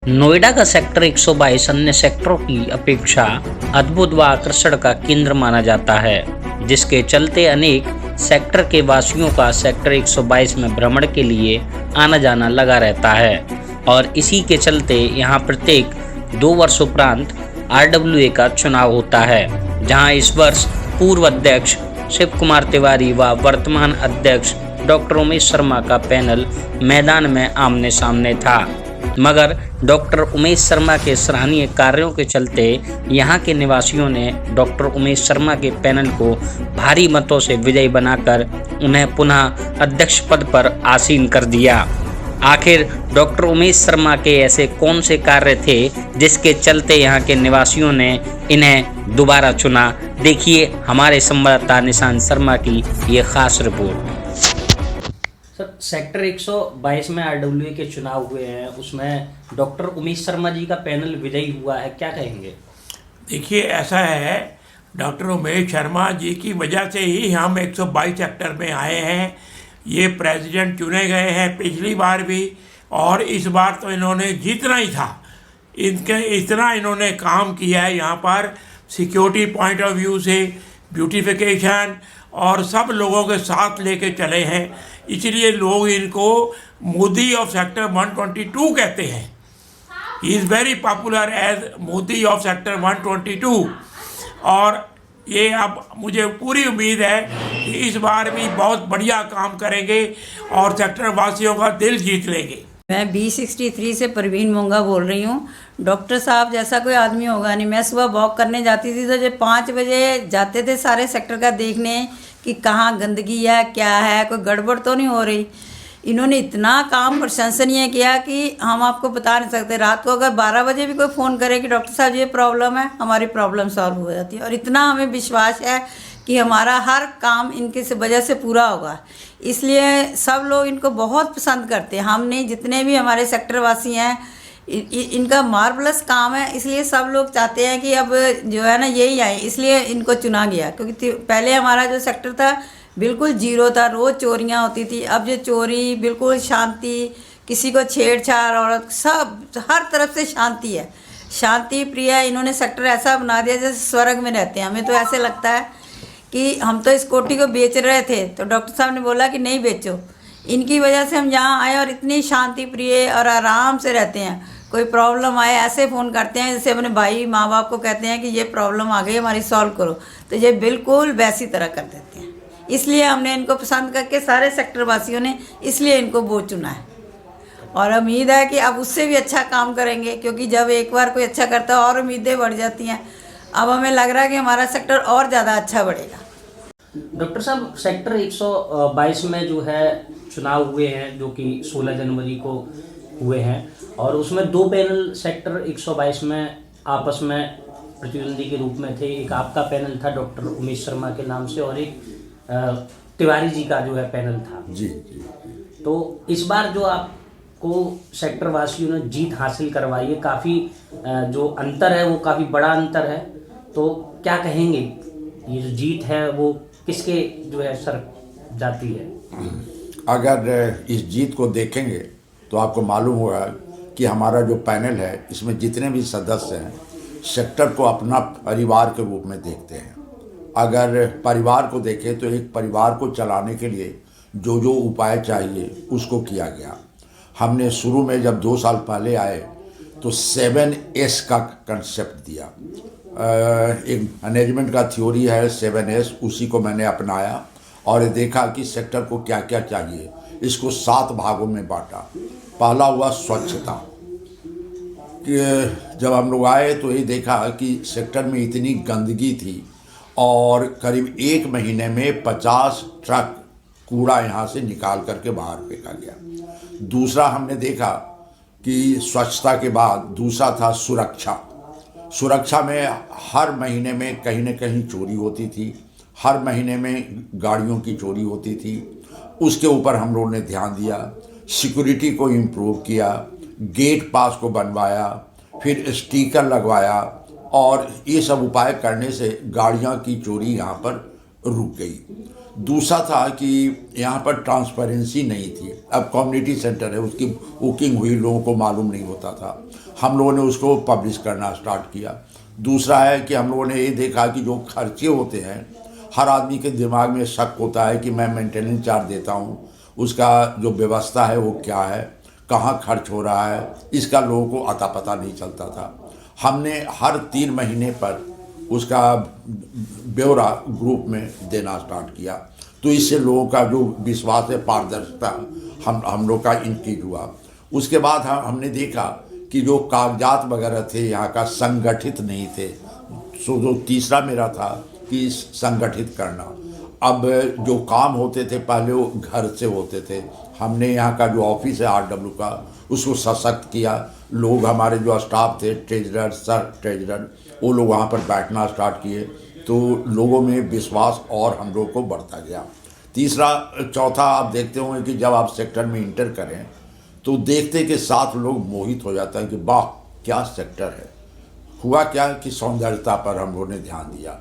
नोएडा का सेक्टर 122 अन्य सेक्टरों की अपेक्षा अद्भुत व आकर्षण का केंद्र माना जाता है, जिसके चलते अनेक सेक्टर के वासियों का सेक्टर 122 में भ्रमण के लिए आना जाना लगा रहता है और इसी के चलते यहाँ प्रत्येक 2 वर्ष उपरांत RWA का चुनाव होता है, जहाँ इस वर्ष पूर्व अध्यक्ष शिव कुमार तिवारी व वर्तमान अध्यक्ष डॉक्टर उमेश शर्मा का पैनल मैदान में आमने सामने था। मगर डॉक्टर उमेश शर्मा के सराहनीय कार्यों के चलते यहाँ के निवासियों ने डॉक्टर उमेश शर्मा के पैनल को भारी मतों से विजयी बनाकर उन्हें पुनः अध्यक्ष पद पर आसीन कर दिया। आखिर डॉक्टर उमेश शर्मा के ऐसे कौन से कार्य थे जिसके चलते यहाँ के निवासियों ने इन्हें दोबारा चुना? देखिए हमारे संवाददाता निशांत शर्मा की ये खास रिपोर्ट। सर, सेक्टर 122 में RWA के चुनाव हुए हैं, उसमें डॉक्टर उमेश शर्मा जी का पैनल विजयी हुआ है, क्या कहेंगे? देखिए, ऐसा है, डॉक्टर उमेश शर्मा जी की वजह से ही हम 122 सेक्टर में आए हैं। ये प्रेसिडेंट चुने गए हैं पिछली बार भी, और इस बार तो इन्होंने जीतना ही था। इनके इतना इन्होंने काम किया है यहाँ पर, सिक्योरिटी पॉइंट ऑफ व्यू से, ब्यूटिफिकेशन और सब लोगों के साथ लेके चले हैं। इसलिए लोग इनको मोदी ऑफ सेक्टर 122 कहते हैं। He is very popular as Modi of sector 122। और ये अब मुझे पूरी उम्मीद है कि इस बार भी बहुत बढ़िया काम करेंगे और सेक्टर वासियों का दिल जीत लेंगे। मैं B63 से परवीन मोंगा बोल रही हूँ। डॉक्टर साहब जैसा कोई आदमी होगा नहीं। मैं सुबह वॉक करने जाती थी तो जब 5 बजे जाते थे सारे सेक्टर का देखने कि कहाँ गंदगी है, क्या है, कोई गड़बड़ तो नहीं हो रही। इन्होंने इतना काम प्रशंसनीय किया कि हम आपको बता नहीं सकते। रात को अगर 12 बजे भी कोई फ़ोन करे कि डॉक्टर साहब ये प्रॉब्लम है, हमारी प्रॉब्लम सॉल्व हो जाती है। और इतना हमें विश्वास है कि हमारा हर काम इनके से वजह से पूरा होगा। इसलिए सब लोग इनको बहुत पसंद करते हैं। हम नहीं, जितने भी हमारे सेक्टर वासी हैं, इनका मार्वलस काम है। इसलिए सब लोग चाहते हैं कि अब जो है ना यही आए, इसलिए इनको चुना गया। क्योंकि पहले हमारा जो सेक्टर था बिल्कुल जीरो था, रोज़ चोरियां होती थी। अब जो चोरी, बिल्कुल शांति, किसी को छेड़छाड़ और सब हर तरफ से शांति है, शांति प्रिय। इन्होंने सेक्टर ऐसा बना दिया जैसे स्वर्ग में रहते हैं। हमें तो ऐसे लगता है कि हम तो इस कोठी को बेच रहे थे तो डॉक्टर साहब ने बोला कि नहीं बेचो। इनकी वजह से हम यहाँ आए और इतनी शांति प्रिय और आराम से रहते हैं। कोई प्रॉब्लम आए ऐसे फ़ोन करते हैं जैसे अपने भाई माँ बाप को कहते हैं कि ये प्रॉब्लम आ गई हमारी, सॉल्व करो, तो ये बिल्कुल वैसी तरह कर देते हैं। इसलिए हमने इनको पसंद करके सारे सेक्टर वासियों ने इसलिए इनको वोट चुना है। और उम्मीद है कि अब उससे भी अच्छा काम करेंगे, क्योंकि जब एक बार कोई अच्छा करता है और उम्मीदें बढ़ जाती हैं। अब हमें लग रहा है कि हमारा सेक्टर और ज़्यादा अच्छा बढ़ेगा। डॉक्टर साहब, सेक्टर 122 में जो है चुनाव हुए हैं, जो कि 16 जनवरी को हुए हैं, और उसमें 2 पैनल सेक्टर 122 में आपस में प्रतिद्वंदी के रूप में थे। एक आपका पैनल था डॉक्टर उमेश शर्मा के नाम से, और एक तिवारी जी का जो है पैनल था। जी। तो इस बार जो आपको सेक्टर वासियों ने जीत हासिल करवाई है, काफ़ी जो अंतर है वो काफ़ी बड़ा अंतर है, तो क्या कहेंगे? ये जो जीत है वो किसके जो है सर जाती है? अगर इस जीत को देखेंगे तो आपको मालूम होगा कि हमारा जो पैनल है इसमें जितने भी सदस्य हैं सेक्टर को अपना परिवार के रूप में देखते हैं। अगर परिवार को देखें तो एक परिवार को चलाने के लिए जो जो उपाय चाहिए उसको किया गया। हमने शुरू में जब 2 साल पहले आए तो 7S का कंसेप्ट दिया। एक मैनेजमेंट का थ्योरी है 7S, उसी को मैंने अपनाया और देखा कि सेक्टर को क्या क्या चाहिए। इसको 7 भागों में बांटा। पहला हुआ स्वच्छता, कि जब हम लोग आए तो ये देखा कि सेक्टर में इतनी गंदगी थी और करीब 1 महीने में 50 ट्रक कूड़ा यहाँ से निकाल करके बाहर फेंका गया। दूसरा हमने देखा कि स्वच्छता के बाद दूसरा था सुरक्षा। सुरक्षा में हर महीने में कहीं न कहीं चोरी होती थी, हर महीने में गाड़ियों की चोरी होती थी। उसके ऊपर हम लोगों ने ध्यान दिया, सिक्योरिटी को इम्प्रूव किया, गेट पास को बनवाया, फिर स्टिकर लगवाया, और ये सब उपाय करने से गाड़ियाँ की चोरी यहाँ पर रुक गई। दूसरा था कि यहाँ पर ट्रांसपेरेंसी नहीं थी। अब कम्युनिटी सेंटर है, उसकी बुकिंग हुई, लोगों को मालूम नहीं होता था। हम लोगों ने उसको पब्लिश करना स्टार्ट किया। दूसरा है कि हम लोगों ने ये देखा कि जो खर्चे होते हैं, हर आदमी के दिमाग में शक होता है कि मैं मेंटेनेंस चार्ज देता हूँ, उसका जो व्यवस्था है वो क्या है, कहाँ खर्च हो रहा है, इसका लोगों को अता पता नहीं चलता था। हमने हर 3 महीने पर उसका ब्यौरा ग्रुप में देना स्टार्ट किया, तो इससे लोगों का जो विश्वास है, पारदर्शिता हम लोग का इंक्रीज हुआ। उसके बाद हमने देखा कि जो कागजात वगैरह थे यहाँ का संगठित नहीं थे। सो जो तीसरा मेरा था कि संगठित करना। अब जो काम होते थे पहले वो घर से होते थे। हमने यहाँ का जो ऑफिस है RW का, उसको सशक्त किया। लोग हमारे जो स्टाफ थे, ट्रेजरर, सर ट्रेजरर, वो लोग वहाँ पर बैठना स्टार्ट किए, तो लोगों में विश्वास और हम लोग को बढ़ता गया। चौथा आप देखते होंगे कि जब आप सेक्टर में इंटर करें तो देखते के साथ लोग मोहित हो जाते हैं कि वाह क्या सेक्टर है। हुआ क्या कि सौंदर्यता पर हम लोगों ने ध्यान दिया।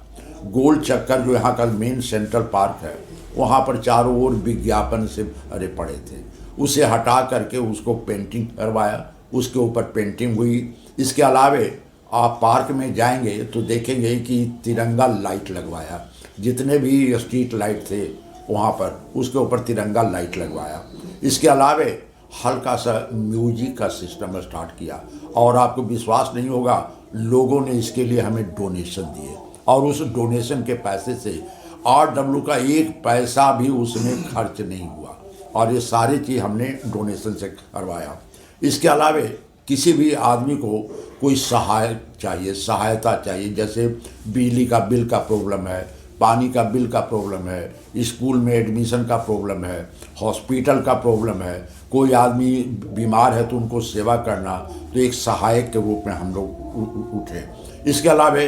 गोल चक्कर जो यहाँ का मेन सेंट्रल पार्क है, वहाँ पर चारों ओर विज्ञापन से भरे पड़े थे, उसे हटा करके उसको पेंटिंग करवाया, उसके ऊपर पेंटिंग हुई। इसके अलावे आप पार्क में जाएंगे तो देखेंगे कि तिरंगा लाइट लगवाया, जितने भी स्ट्रीट लाइट थे वहाँ पर उसके ऊपर तिरंगा लाइट लगवाया। इसके अलावे हल्का सा म्यूजिक का सिस्टम स्टार्ट किया, और आपको विश्वास नहीं होगा, लोगों ने इसके लिए हमें डोनेशन दिए, और उस डोनेशन के पैसे से RW का 1 पैसा भी उसमें खर्च नहीं हुआ, और ये सारी चीज़ हमने डोनेशन से करवाया। इसके अलावे किसी भी आदमी को कोई सहायता चाहिए, जैसे बिजली का बिल का प्रॉब्लम है, पानी का बिल का प्रॉब्लम है, स्कूल में एडमिशन का प्रॉब्लम है, हॉस्पिटल का प्रॉब्लम है, कोई आदमी बीमार है तो उनको सेवा करना, तो एक सहायक के रूप में हम लोग उठे। इसके अलावा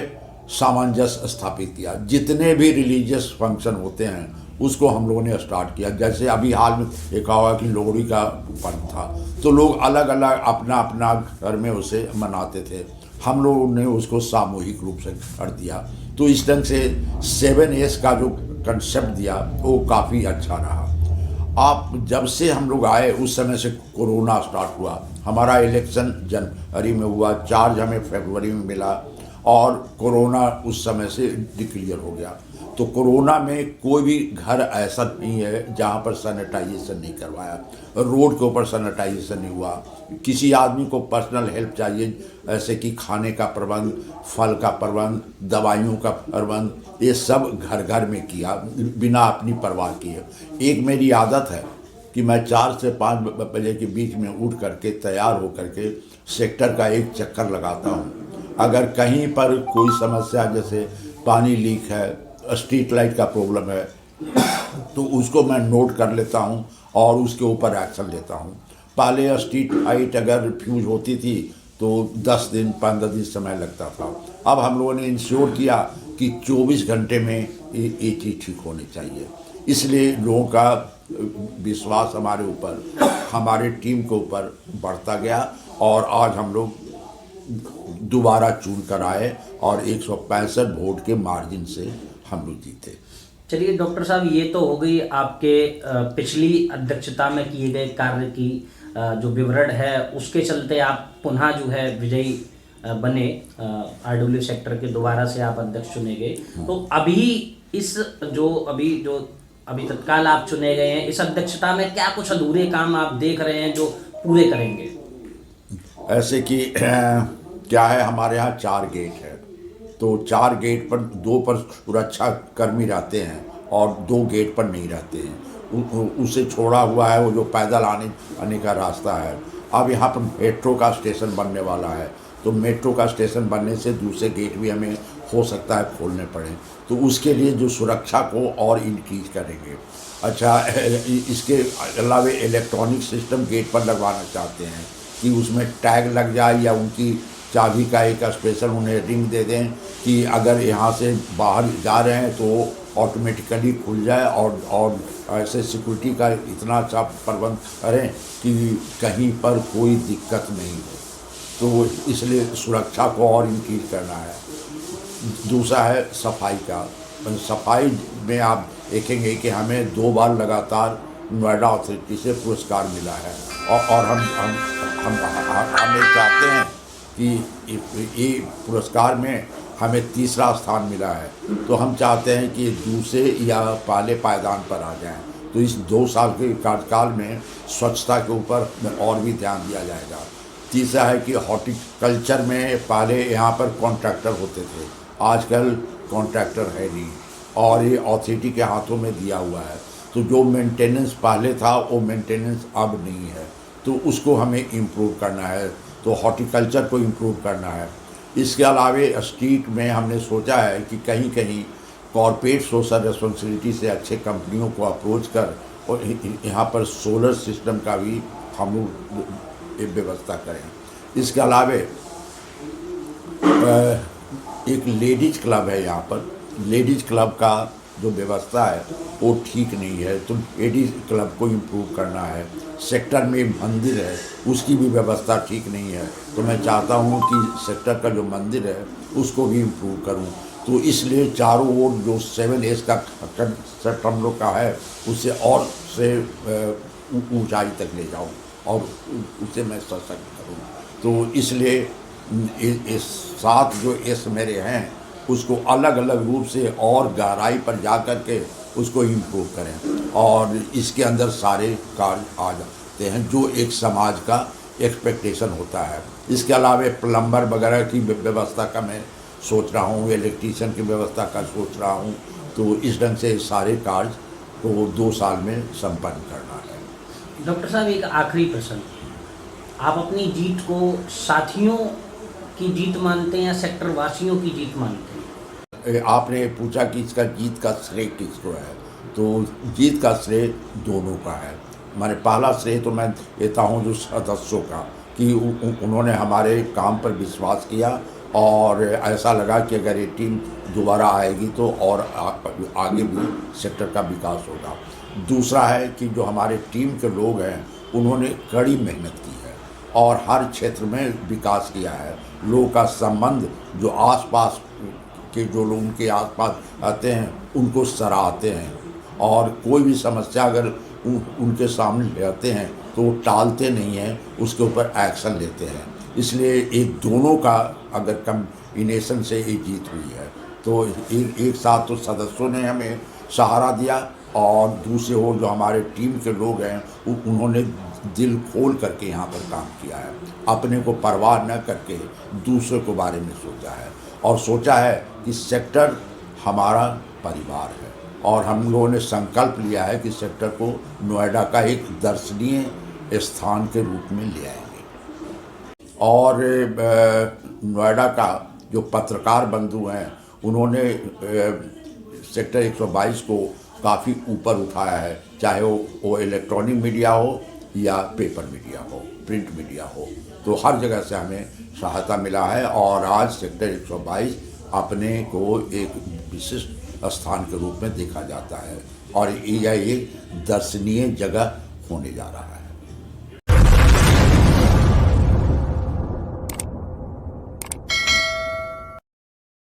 सामंजस्य स्थापित किया। जितने भी रिलीजियस फंक्शन होते हैं उसको हम लोगों ने स्टार्ट किया। जैसे अभी हाल में देखा होगा कि लोहड़ी का पर्व था, तो लोग अलग अलग अपना अपना घर में उसे मनाते थे, हम लोगों ने उसको सामूहिक रूप से कर दिया। तो इस ढंग से 7S का जो कंसेप्ट दिया वो काफ़ी अच्छा रहा। आप जब से हम लोग आए उस समय से कोरोना स्टार्ट हुआ। हमारा इलेक्शन जनवरी में हुआ, चार्ज हमें फरवरी में मिला, और कोरोना उस समय से डिक्लेयर हो गया। तो कोरोना में कोई भी घर ऐसा नहीं है जहाँ पर सैनिटाइजेशन नहीं करवाया, रोड के ऊपर सैनिटाइजेशन नहीं हुआ। किसी आदमी को पर्सनल हेल्प चाहिए, ऐसे कि खाने का प्रबंध, फल का प्रबंध, दवाइयों का प्रबंध, ये सब घर घर में किया बिना अपनी परवाह किए। एक मेरी आदत है कि मैं 4 से 5 बजे के बीच में उठ करके तैयार हो करके सेक्टर का एक चक्कर लगाता हूँ। अगर कहीं पर कोई समस्या, जैसे पानी लीक है, स्ट्रीट लाइट का प्रॉब्लम है, तो उसको मैं नोट कर लेता हूँ और उसके ऊपर एक्शन लेता हूँ। पहले स्ट्रीट लाइट अगर फ्यूज होती थी तो 10 दिन 15 दिन समय लगता था। अब हम लोगों ने इंश्योर किया कि 24 घंटे में ये चीज़ ठीक होनी चाहिए। इसलिए लोगों का विश्वास हमारे ऊपर, हमारे टीम के ऊपर बढ़ता गया, और आज हम लोग दोबारा चुन कर आए और 165 वोट के मार्जिन से हम लोग जीते। चलिए डॉक्टर साहब, ये तो हो गई आपके पिछली अध्यक्षता में किए गए कार्य की जो विवरण है, उसके चलते आप पुनः जो है विजयी बने, RW सेक्टर के दोबारा से आप अध्यक्ष चुने गए। तो अभी तत्काल आप चुने गए हैं, इस अध्यक्षता में क्या कुछ अधूरे काम आप देख रहे हैं जो पूरे करेंगे? ऐसे कि क्या है, हमारे यहाँ 4 गेट है, तो 4 गेट पर 2 पर सुरक्षा कर्मी रहते हैं और 2 गेट पर नहीं रहते हैं। उसे छोड़ा हुआ है वो जो पैदल आने का रास्ता है। अब यहाँ पर मेट्रो का स्टेशन बनने वाला है, तो मेट्रो का स्टेशन बनने से दूसरे गेट भी हमें हो सकता है खोलने पड़े, तो उसके लिए जो सुरक्षा को और इंक्रीज करेंगे। अच्छा, इसके अलावा इलेक्ट्रॉनिक सिस्टम गेट पर लगवाना चाहते हैं कि उसमें टैग लग जाए, या उनकी चाबी का एक स्पेशल उन्हें रिंग दे दें कि अगर यहाँ से बाहर जा रहे हैं तो ऑटोमेटिकली खुल जाए, और ऐसे सिक्योरिटी का इतना अच्छा प्रबंध करें कि कहीं पर कोई दिक्कत नहीं हो। तो इसलिए सुरक्षा को और इंक्रीज करना है। दूसरा है सफाई का। सफाई में आप देखेंगे कि हमें 2 बार लगातार नोएडा अथॉरिटी से पुरस्कार मिला है और हमें चाहते हैं कि ये पुरस्कार में हमें तीसरा स्थान मिला है, तो हम चाहते हैं कि दूसरे या पहले पायदान पर आ जाएं। तो इस 2 साल के कार्यकाल में स्वच्छता के ऊपर और भी ध्यान दिया जाएगा। तीसरा है कि हॉर्टिकल्चर में पहले यहाँ पर कॉन्ट्रैक्टर होते थे, आजकल कॉन्ट्रैक्टर है नहीं और ये अथॉरिटी के हाथों में दिया हुआ है। तो जो मेंटेनेंस पहले था वो मेंटेनेंस अब नहीं है, तो उसको हमें इम्प्रूव करना है, तो हॉर्टिकल्चर को इम्प्रूव करना है। इसके अलावे स्ट्रीट में हमने सोचा है कि कहीं कहीं कॉरपोरेट सोशल रिस्पॉन्सिबिलिटी से अच्छे कंपनियों को अप्रोच कर और यहाँ पर सोलर सिस्टम का भी हम लोग व्यवस्था करें। इसके अलावे एक लेडीज़ क्लब है यहाँ पर, लेडीज़ क्लब का जो व्यवस्था है वो ठीक नहीं है, तो लेडीज़ क्लब को इम्प्रूव करना है। सेक्टर में मंदिर है उसकी भी व्यवस्था ठीक नहीं है, तो मैं चाहता हूँ कि सेक्टर का जो मंदिर है उसको भी इम्प्रूव करूँ। तो इसलिए चारों ओर जो 7S का कंसेप्ट हम लोग का है उसे और से ऊंचाई तक ले जाऊँ और उसे मैं सशक्त करूँ। तो इसलिए इस 7 जो एस मेरे हैं उसको अलग अलग रूप से और गहराई पर जा कर के उसको इम्प्रूव करें और इसके अंदर सारे कार्य आ जाते हैं जो एक समाज का एक्सपेक्टेशन होता है। इसके अलावा प्लम्बर वगैरह की व्यवस्था का मैं सोच रहा हूँ, इलेक्ट्रीशियन की व्यवस्था का सोच रहा हूँ। तो इस ढंग से सारे कार्य को 2 साल में संपन्न करना है। डॉक्टर साहब, एक आखिरी प्रश्न, आप अपनी जीत को साथियों की जीत मानते हैं या सेक्टर वासियों की जीत मानते हैं? आपने पूछा कि इसका जीत का श्रेय किसको है, तो जीत का श्रेय दोनों का है। मैंने पहला श्रेय तो मैं देता हूँ जो सदस्यों का, कि उन्होंने हमारे काम पर विश्वास किया और ऐसा लगा कि अगर ये टीम दोबारा आएगी तो और आगे भी सेक्टर का विकास होगा। दूसरा है कि जो हमारे टीम के लोग हैं उन्होंने कड़ी मेहनत की है और हर क्षेत्र में विकास किया है। लोगों का संबंध, जो आसपास के जो लोग उनके आसपास आते हैं उनको सराहते हैं और कोई भी समस्या अगर उनके सामने ले आते हैं तो वो टालते नहीं हैं, उसके ऊपर एक्शन लेते हैं। इसलिए ये दोनों का अगर कम्बिनेशन से ये जीत हुई है, तो एक साथ तो सदस्यों ने हमें सहारा दिया और दूसरे ओर जो हमारे टीम के लोग हैं उन्होंने दिल खोल करके यहाँ पर काम किया है, अपने को परवाह न करके दूसरे के बारे में सोचा है और सोचा है कि सेक्टर हमारा परिवार है और हम लोगों ने संकल्प लिया है कि सेक्टर को नोएडा का एक दर्शनीय स्थान के रूप में ले आएंगे। और नोएडा का जो पत्रकार बंधु हैं उन्होंने सेक्टर 122 को काफ़ी ऊपर उठाया है, चाहे वो इलेक्ट्रॉनिक मीडिया हो या पेपर मीडिया हो, प्रिंट मीडिया हो, तो हर जगह से हमें सहायता मिला है और आज सेक्टर 122 अपने को एक विशिष्ट स्थान के रूप में देखा जाता है और यह एक दर्शनीय जगह होने जा रहा है।